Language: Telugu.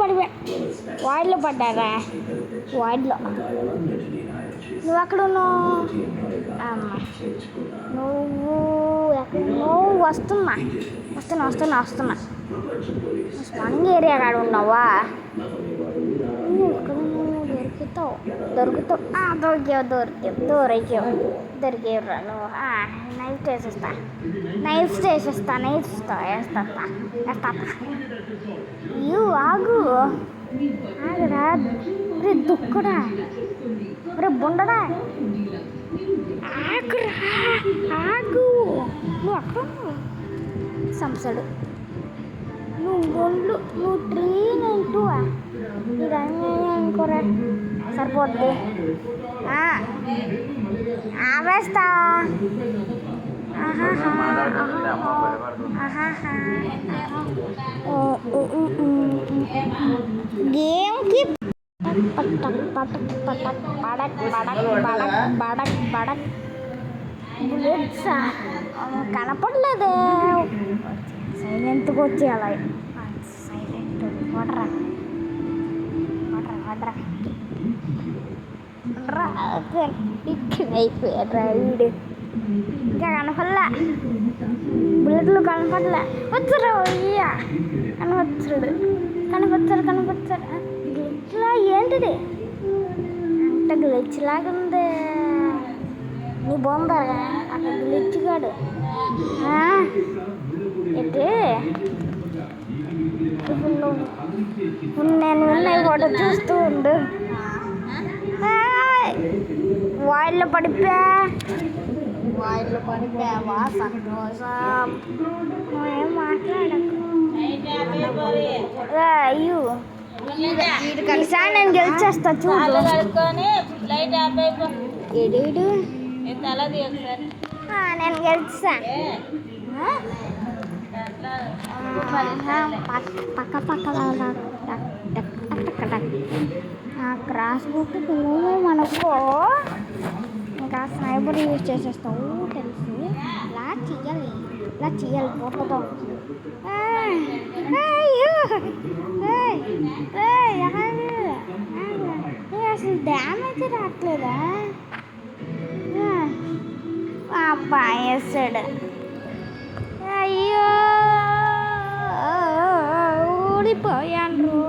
పడిపోయా. వాయిడ్లో పడ్డారా? వాయిడ్లో. నువ్వు ఎక్కడ ఉన్నావు? అమ్మ నువ్వు ఎక్కడ? నువ్వు వస్తున్నా వస్తున్నా వస్తున్నా వస్తున్నా. స్పంగ్ ఏరియా కాడ ఉన్నావా? నువ్వు ఎక్కడ ఉన్నావు? దొరికేవురా నువ్వు. నైఫ్ వేసేస్తా ఆగురా రే దుక్కుడా, రే బుండడా, ఆగు. నువ్వు అక్కడ సంసడు. నువ్వు 392 ఇది అనుకోరా సరిపోద్ది. ఆవేస్తా. గేమ్కి బడక్ బుల్లెట్స్ కనపడలేదే. సైలెంట్గా వచ్చేయాలి. సైలెంట్ వడరా అయిపోయారా వీడు. ఇంకా కనపడలే, బుల్లెట్లు కనపడలే. వచ్చారా అయ్యా? కనపచ్చారు. గ్లిచ్లా ఏంటిది? అంత గ్లిచ్ లాగా ఉంది. నీ బాగుందా అక్కడ గ్లిచ్ గాడు? ఏంటి ఇప్పుడు నేను విన్నాయి ఫోటో చూస్తూ ఉండు. వాయిల్లో పడిపోయావా? సంతోషం. నువ్వేం మాట్లాడకు. అయ్యో ఈసారి నేను గెలిచేస్తా చూడు. ఏడేడు నేను గెలిచా. పక్క క్రాస్ బుక్ మనకు ఇంకా స్నైపర్ యూజ్ చేసేస్తావు తెలుసు. ఇలా చెయ్యాలి ఫోటోతో. అసలు డ్యామేజ్ రావట్లేదా? అబ్బాయి వేస్తాడు. అయ్యో ఊడిపోయాను.